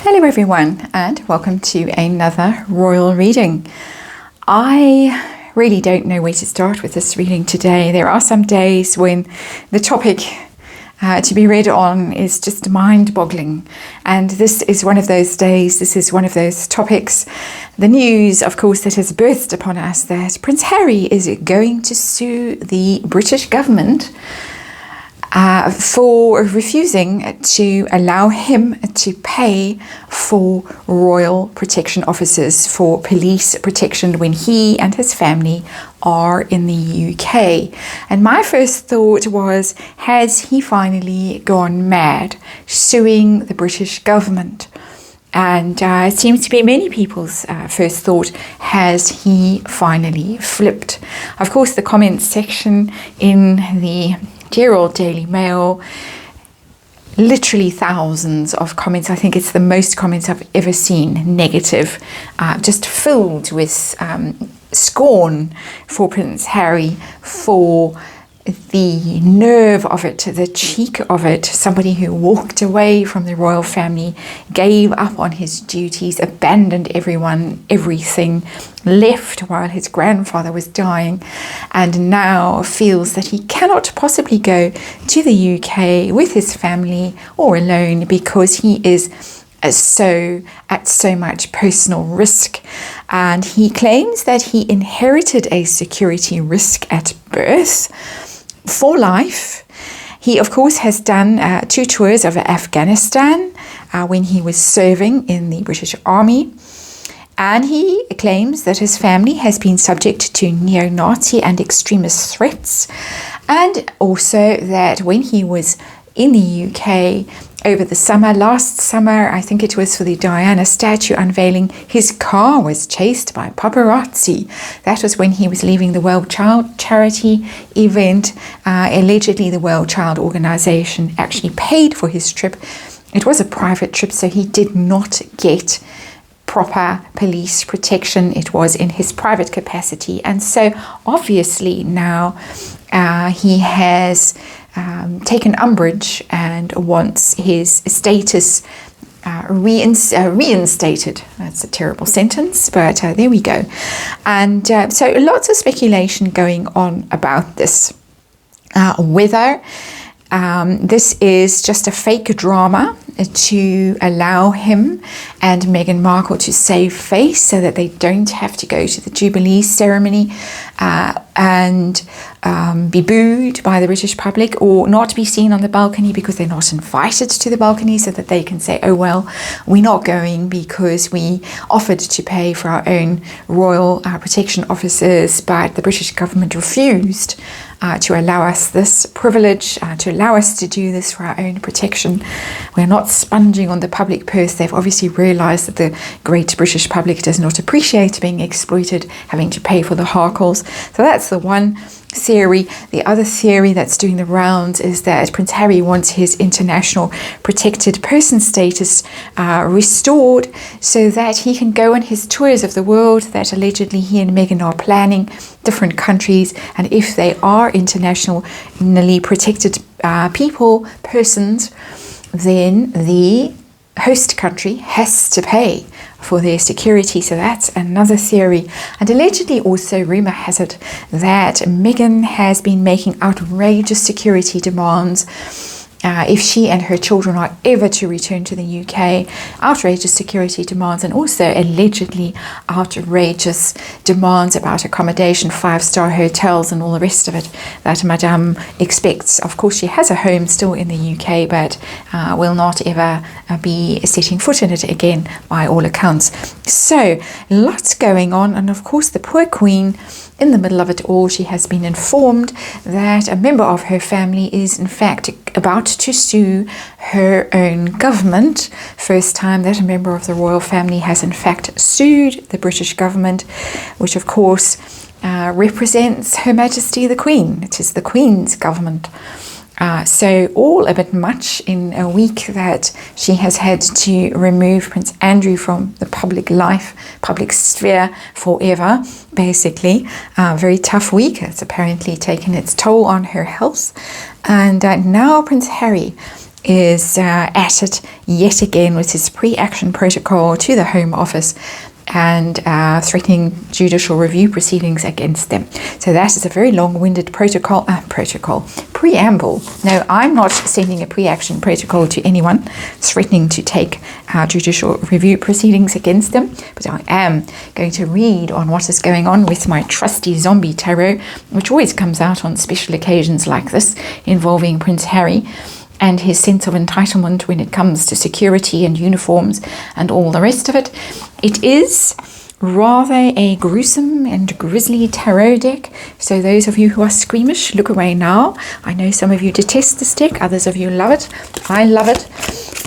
Hello everyone and welcome to another royal reading. I really don't know where to start with this reading today. There are some days when the topic to be read on is just mind-boggling, and this is one of those days. This is one of those topics. The news, of course, that has burst upon us that Prince Harry is going to sue the British government for refusing to allow him to pay for royal protection officers for police protection when he and his family are in the UK. And my first thought was, has he finally gone mad suing the British government? And it seems to be many people's first thought, has he finally flipped? Of course, the comments section in the dear old Daily Mail, literally thousands of comments. I think it's the most comments I've ever seen, negative, just filled with scorn for Prince Harry, for the nerve of it, the cheek of it. Somebody who walked away from the royal family, gave up on his duties, abandoned everything, left while his grandfather was dying, and now feels that he cannot possibly go to the UK with his family or alone because he is at so much personal risk. And he claims that he inherited a security risk at birth for life. He, of course, has done 2 tours of Afghanistan when he was serving in the British Army. And he claims that his family has been subject to neo-Nazi and extremist threats. And also that when he was in the UK over the summer, last summer, I think it was for the Diana statue unveiling, his car was chased by paparazzi. That was when he was leaving the Well Child charity event. Allegedly, the Well Child organization actually paid for his trip. It was a private trip, so he did not get proper police protection. It was in his private capacity. And so obviously now he has taken umbrage and wants his status reinstated. That's a terrible sentence, but there we go. And so lots of speculation going on about this. Whether this is just a fake drama to allow him and Meghan Markle to save face so that they don't have to go to the Jubilee ceremony and be booed by the British public, or not be seen on the balcony because they're not invited to the balcony, so that they can say, oh well, we're not going because we offered to pay for our own royal protection officers, but the British government refused to allow us this privilege, to allow us to do this for our own protection. We're not sponging on the public purse. They've obviously realised that the great British public does not appreciate being exploited, having to pay for the Harkles. So that's the one theory. The other theory that's doing the rounds is that Prince Harry wants his international protected person status restored so that he can go on his tours of the world that allegedly he and Meghan are planning, different countries, and if they are internationally protected persons, then the host country has to pay for their security. So that's another theory. And allegedly also rumour has it that Meghan has been making outrageous security demands if she and her children are ever to return to the UK. Outrageous security demands, and also allegedly outrageous demands about accommodation, 5-star hotels and all the rest of it that Madame expects. Of course, she has a home still in the UK, but will not ever be setting foot in it again by all accounts. So lots going on, and of course the poor Queen, in the middle of it all, she has been informed that a member of her family is in fact about to sue her own government. First time that a member of the royal family has in fact sued the British government, which of course represents Her Majesty the Queen. It is the Queen's government. So all a bit much in a week that she has had to remove Prince Andrew from the public life, public sphere forever, basically. Very tough week. It's apparently taken its toll on her health. And now Prince Harry is at it yet again with his pre-action protocol to the Home Office and threatening judicial review proceedings against them. So that is a very long-winded preamble. No, I'm not sending a pre-action protocol to anyone threatening to take judicial review proceedings against them, but I am going to read on what is going on with my trusty zombie tarot, which always comes out on special occasions like this, involving Prince Harry and his sense of entitlement when it comes to security and uniforms and all the rest of it. It is rather a gruesome and grisly tarot deck, so those of you who are squeamish, look away now. I know some of you detest this deck, others of you love it. I love it,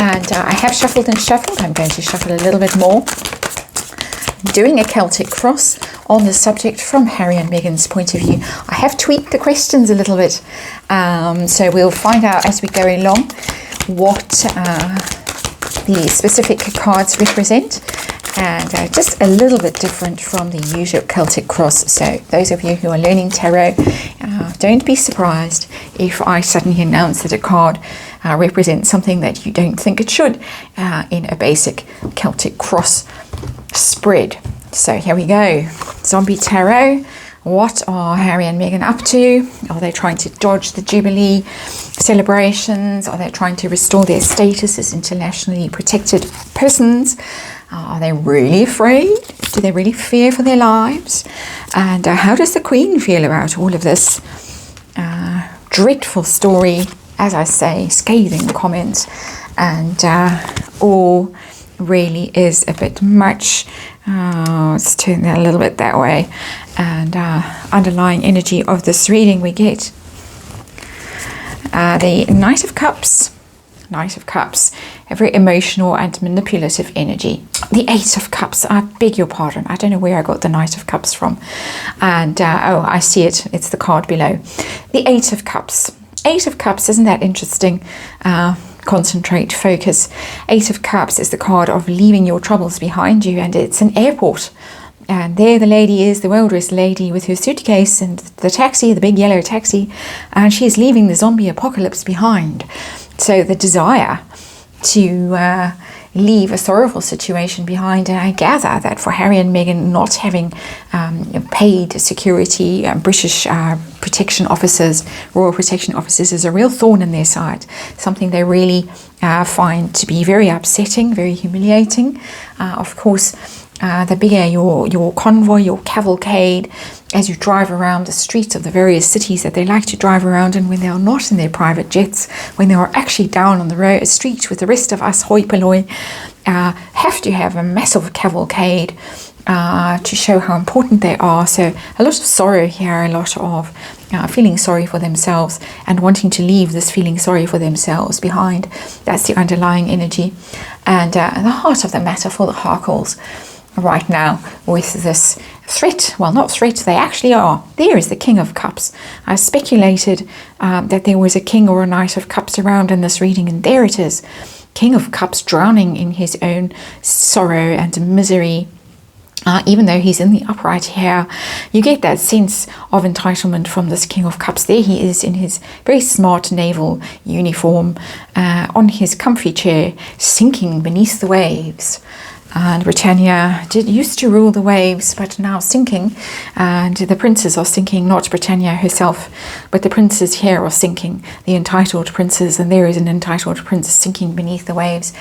and I have shuffled and shuffled. I'm going to shuffle a little bit more, doing a Celtic cross on the subject from Harry and Meghan's point of view. I have tweaked the questions a little bit, so we'll find out as we go along what the specific cards represent, and just a little bit different from the usual Celtic cross. So those of you who are learning tarot, don't be surprised if I suddenly announce that a card represents something that you don't think it should in a basic Celtic cross spread. So here we go. Zombie Tarot. What are Harry and Meghan up to? Are they trying to dodge the Jubilee celebrations? Are they trying to restore their status as internationally protected persons? Are they really afraid? Do they really fear for their lives? And how does the Queen feel about all of this? Dreadful story, as I say, scathing comments, and all really is a bit much. Let's turn that a little bit that way. And underlying energy of this reading we get the Knight of Cups. Knight of Cups, a very emotional and manipulative energy. The Eight of Cups, I beg your pardon, I don't know where I got the Knight of Cups from. And oh, I see it, it's the card below. The Eight of Cups. Eight of Cups, isn't that interesting? Concentrate, focus. Eight of Cups is the card of leaving your troubles behind you, and it's an airport. And there the lady is, the well-dressed lady with her suitcase and the taxi, the big yellow taxi, and she's leaving the zombie apocalypse behind. So the desire to leave a sorrowful situation behind, and I gather that for Harry and Meghan, not having paid security, British protection officers, royal protection officers, is a real thorn in their side, something they really find to be very upsetting, very humiliating. Of course, the bigger your convoy, your cavalcade, as you drive around the streets of the various cities that they like to drive around, and when they are not in their private jets, when they are actually down on the road street with the rest of us hoi polloi, have to have a massive cavalcade to show how important they are. So a lot of sorrow here, a lot of feeling sorry for themselves and wanting to leave this feeling sorry for themselves behind. That's the underlying energy, and the heart of the matter for the Harkles right now with this threat. Well, not threat, they actually are. There is the King of Cups. I speculated that there was a King or a Knight of Cups around in this reading, and there it is. King of Cups drowning in his own sorrow and misery. Even though he's in the upright here, you get that sense of entitlement from this King of Cups. There he is in his very smart naval uniform, on his comfy chair, sinking beneath the waves. And Britannia used to rule the waves, but now sinking, and the princes are sinking, not Britannia herself, but the princes here are sinking, the entitled princes, and there is an entitled prince sinking beneath the waves,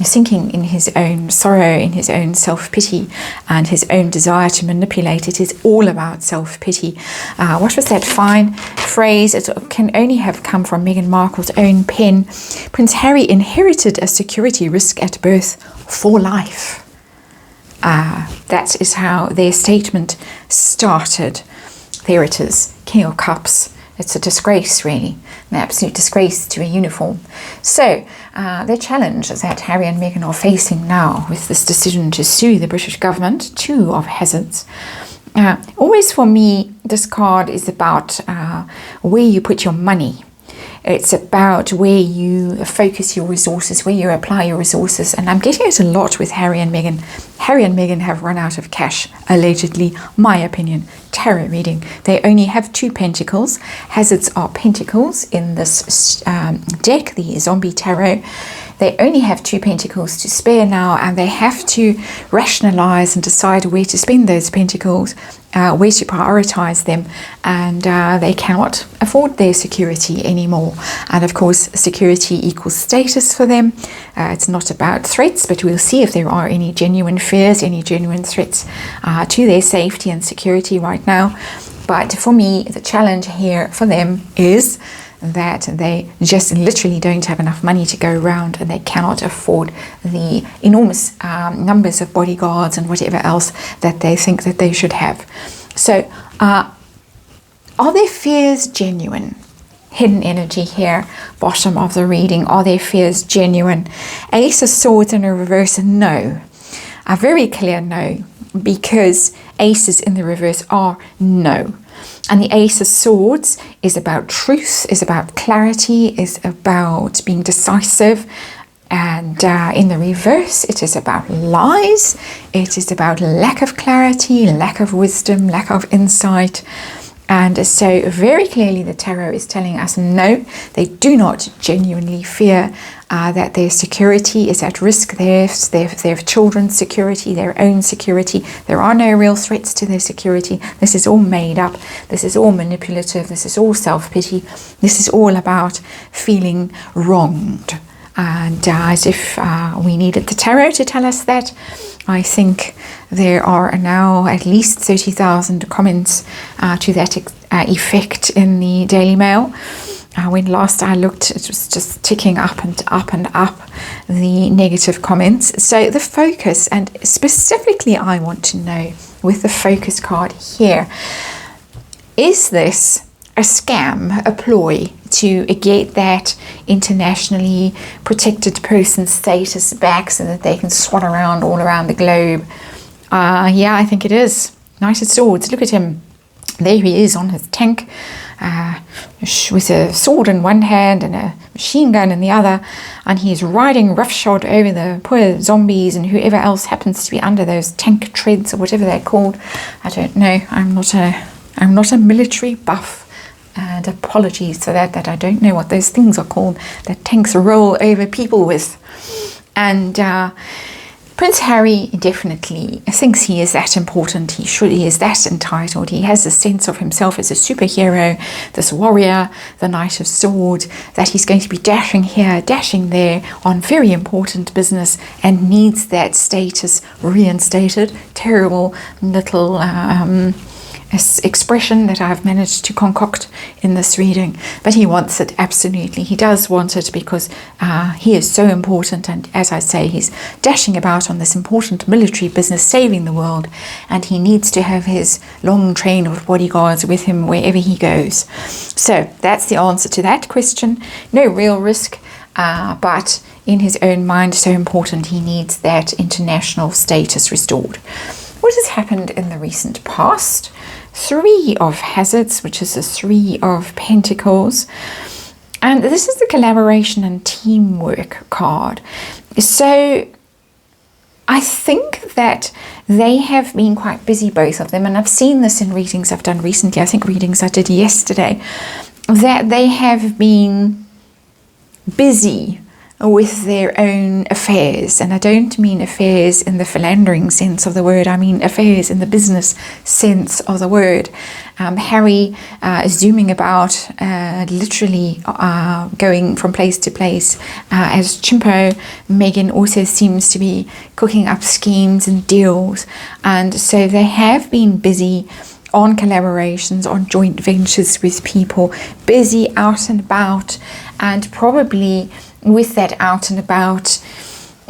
sinking in his own sorrow, in his own self-pity, and his own desire to manipulate. It is all about self-pity. What was that fine phrase? It can only have come from Meghan Markle's own pen. Prince Harry inherited a security risk at birth for life. That is how their statement started. There it is, King of Cups. It's a disgrace, really, an absolute disgrace to a uniform. So the challenge that Harry and Meghan are facing now with this decision to sue the British government, two of hazards. Always for me, this card is about where you put your money. It's about where you focus your resources, where you apply your resources. And I'm getting it a lot with Harry and Meghan. Harry and Meghan have run out of cash, allegedly. My opinion, tarot reading. They only have 2 pentacles. Hazards are pentacles in this deck, the zombie tarot. They only have 2 pentacles to spare now, and they have to rationalize and decide where to spend those pentacles, where to prioritize them, and they cannot afford their security anymore. And of course, security equals status for them. It's not about threats, but we'll see if there are any genuine fears, any genuine threats to their safety and security right now. But for me, the challenge here for them is that they just literally don't have enough money to go around, and they cannot afford the enormous numbers of bodyguards and whatever else that they think that they should have. So are their fears genuine? Hidden energy here, bottom of the reading. Are their fears genuine? Ace of Swords in a reverse, no. A very clear no, because aces in the reverse are no. And the Ace of Swords is about truth, is about clarity, is about being decisive. And in the reverse, it is about lies. It is about lack of clarity, lack of wisdom, lack of insight. And so very clearly the tarot is telling us no, they do not genuinely fear that their security is at risk, their children's security, their own security. There are no real threats to their security. This is all made up. This is all manipulative. This is all self-pity. This is all about feeling wronged. And as if we needed the tarot to tell us that, I think there are now at least 30,000 comments to that effect in the Daily Mail. When last I looked, it was just ticking up and up and up, the negative comments. So the focus, and specifically I want to know with the focus card here, is this a scam, a ploy to get that internationally protected person status back so that they can swan around all around the globe? Yeah, I think it is. Knight of Swords, look at him. There he is on his tank with a sword in one hand and a machine gun in the other, and he's riding roughshod over the poor zombies and whoever else happens to be under those tank treads or whatever they're called. I don't know. I'm not a military buff. And apologies for that I don't know what those things are called that tanks roll over people with. And Prince Harry definitely thinks he is that important. He is that entitled. He has a sense of himself as a superhero, this warrior, the Knight of Swords, that he's going to be dashing here, dashing there on very important business, and needs that status reinstated. Terrible little expression that I've managed to concoct in this reading, but he wants it, absolutely. He does want it because he is so important, and as I say, he's dashing about on this important military business, saving the world, and he needs to have his long train of bodyguards with him wherever he goes. So that's the answer to that question. No real risk, but in his own mind, so important, he needs that international status restored. What has happened in the recent past? 3 of Hazards, which is a 3 of Pentacles. And this is the collaboration and teamwork card. So I think that they have been quite busy, both of them. And I've seen this in readings I've done recently. I think readings I did yesterday, that they have been busy with their own affairs. And I don't mean affairs in the philandering sense of the word, I mean affairs in the business sense of the word. Harry is zooming about, literally going from place to place as Chimpo. Meghan also seems to be cooking up schemes and deals, and so they have been busy on collaborations, on joint ventures with people, busy out and about, and probably with that out and about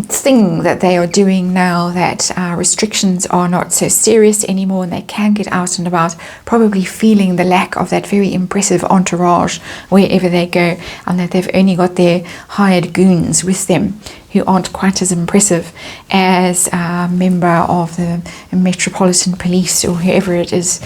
thing that they are doing now, that restrictions are not so serious anymore and they can get out and about, probably feeling the lack of that very impressive entourage wherever they go, and that they've only got their hired goons with them who aren't quite as impressive as a member of the Metropolitan Police or whoever it is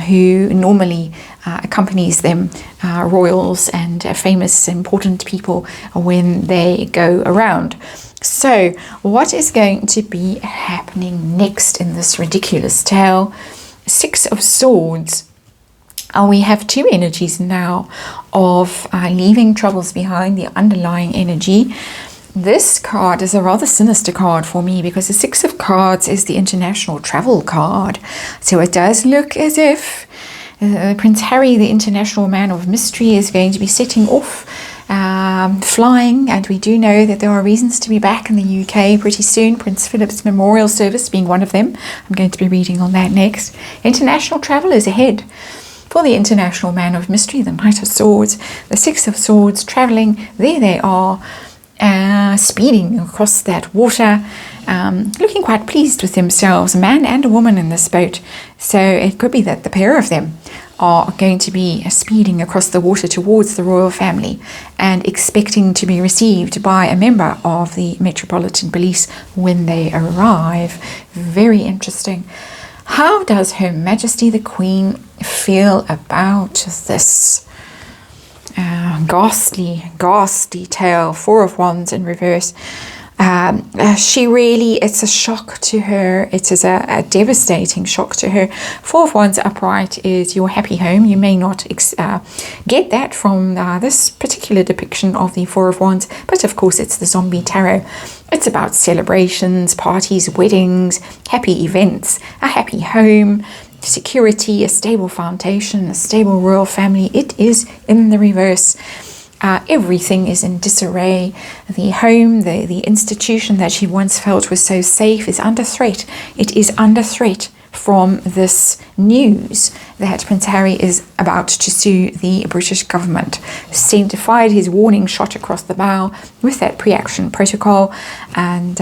who normally accompanies them, royals and famous important people, when they go around. So, what is going to be happening next in this ridiculous tale? Six of Swords. We have two energies now of leaving troubles behind, the underlying energy. This card is a rather sinister card for me because the Six of Cards is the international travel card. So it does look as if Prince Harry, the international man of mystery, is going to be setting off, flying, and we do know that there are reasons to be back in the UK pretty soon, Prince Philip's memorial service being one of them. I'm going to be reading on that next. International travel is ahead for the international man of mystery, the Knight of Swords, the Six of Swords, traveling. There they are, speeding across that water, looking quite pleased with themselves, a man and a woman in this boat. So it could be that the pair of them are going to be speeding across the water towards the royal family and expecting to be received by a member of the Metropolitan Police when they arrive. Very interesting. How does Her Majesty the Queen feel about this? Ghastly tale. Four of Wands in reverse. She really, it's a shock to her. It is a devastating shock to her. Four of Wands upright is your happy home. You may not get that from this particular depiction of the Four of Wands, but of course it's the Zombie Tarot. It's about celebrations, parties, weddings, happy events, a happy home, security, a stable foundation, a stable royal family. It is in the reverse. Everything is in disarray. The home, the institution that she once felt was so safe is under threat. It is under threat from this news that Prince Harry is about to sue the British government. Fired his warning shot across the bow with that pre-action protocol, and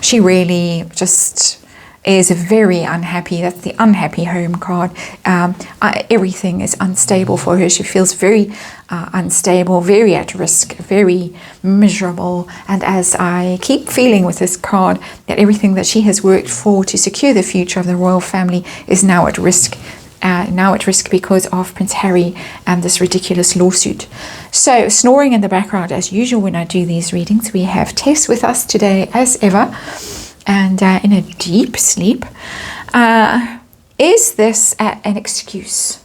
she really just is very unhappy. That's the unhappy home card. Everything is unstable for her. She feels very unstable, very at risk, very miserable. And as I keep feeling with this card, that everything that she has worked for to secure the future of the royal family is now at risk. Because of Prince Harry and this ridiculous lawsuit. So, snoring in the background as usual when I do these readings. We have Tess with us today as ever, and in a deep sleep. Is this an excuse?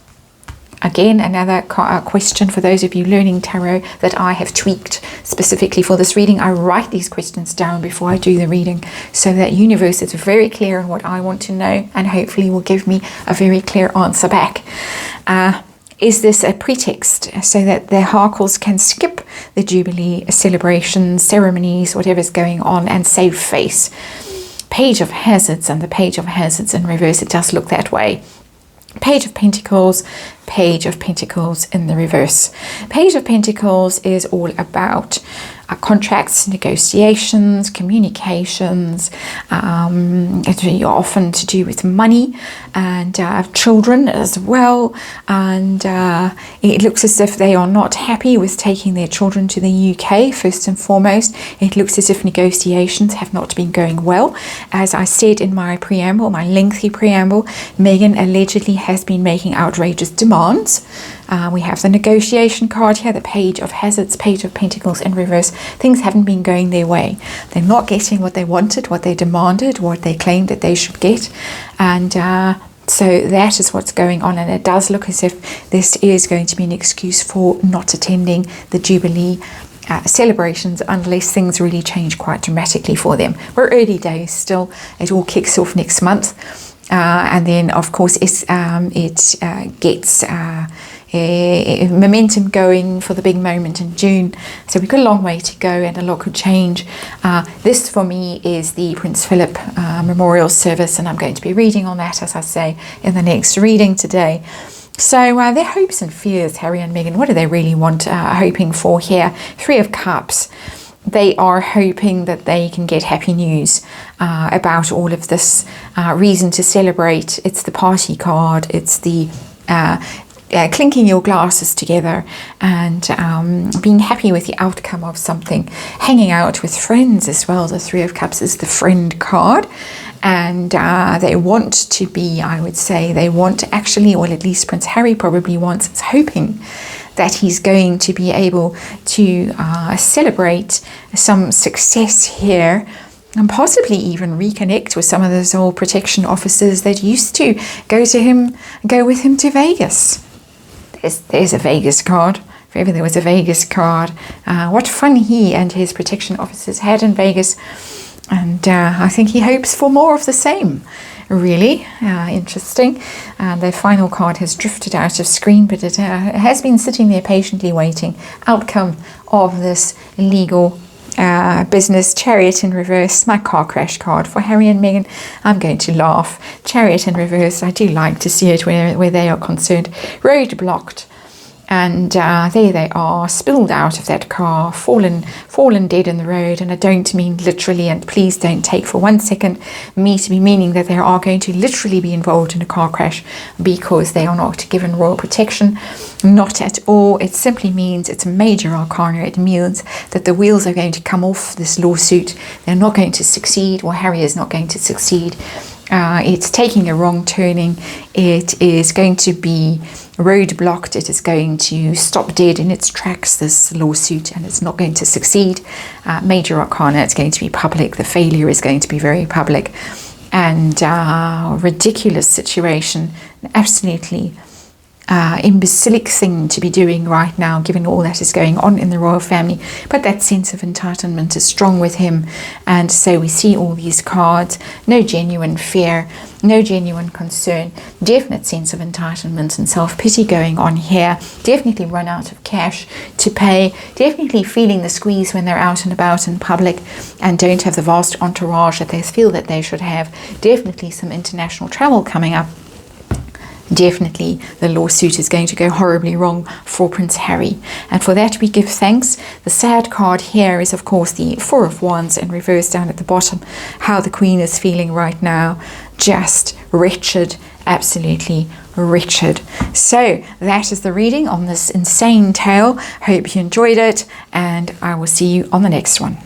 Again, another question for those of you learning tarot that I have tweaked specifically for this reading. I write these questions down before I do the reading so that universe is very clear on what I want to know and hopefully will give me a very clear answer back. Is this a pretext so that the Harkles can skip the Jubilee celebrations, ceremonies, whatever's going on, and save face? Page of Hazards and the Page of Hazards in reverse. It does look that way. Page of Pentacles, Page of Pentacles in the reverse. Page of Pentacles is all about contracts, negotiations, communications. It's really often to do with money and children as well. And it looks as if they are not happy with taking their children to the UK, first and foremost. It looks as if negotiations have not been going well. As I said in my preamble, my lengthy preamble, Meghan allegedly has been making outrageous demands. We have the negotiation card here, the Page of Hazards, Page of Pentacles in reverse. Things haven't been going their way. They're not getting what they wanted, what they demanded, what they claimed that they should get. And so that is what's going on. And it does look as if this is going to be an excuse for not attending the Jubilee celebrations unless things really change quite dramatically for them. We're early days still. It all kicks off next month. And then, of course, it gets momentum going for the big moment in June. So we've got a long way to go and a lot could change. This for me is the Prince Philip memorial service, and I'm going to be reading on that, as I say, in the next reading today. So their hopes and fears, Harry and Meghan, what do they really want, hoping for here? Three of Cups. They are hoping that they can get happy news about all of this, reason to celebrate. It's the party card. It's the clinking your glasses together and being happy with the outcome of something. Hanging out with friends as well. The Three of Cups is the friend card. And they want to be, I would say, they want actually, or at least Prince Harry probably wants, is hoping that he's going to be able to celebrate some success here, and possibly even reconnect with some of those old protection officers that used to go with him to Vegas. There's a Vegas card. If ever there was a Vegas card. What fun he and his protection officers had in Vegas. And I think he hopes for more of the same. Really interesting. The final card has drifted out of screen, but it has been sitting there patiently waiting. Outcome of this legal business. Chariot in reverse, my car crash card for Harry and Meghan. I'm going to laugh. Chariot in reverse, I do like to see it where they are concerned. Road blocked. And there they are, spilled out of that car, fallen dead in the road. And I don't mean literally, and please don't take for 1 second me to be meaning that they are going to literally be involved in a car crash because they are not given royal protection. Not at all. It simply means it's a major arcana. It means that the wheels are going to come off this lawsuit. They're not going to succeed, or Harry is not going to succeed. It's taking a wrong turning. It is going to be road blocked. It is going to stop dead in its tracks, this lawsuit, and it's not going to succeed. Major arcana, it's going to be public. The failure is going to be very public. And ridiculous situation. Absolutely imbecilic thing to be doing right now, given all that is going on in the royal family. But that sense of entitlement is strong with him, and so we see all these cards. No genuine fear, no genuine concern, definite sense of entitlement and self-pity going on here. Definitely run out of cash to pay, definitely feeling the squeeze when they're out and about in public and don't have the vast entourage that they feel that they should have. Definitely some international travel coming up. Definitely the lawsuit is going to go horribly wrong for Prince Harry, and for that we give thanks. The sad card here is of course the Four of Wands in reverse down at the bottom. How the Queen is feeling right now, just wretched, absolutely wretched. So that is the reading on this insane tale. Hope you enjoyed it, and I will see you on the next one.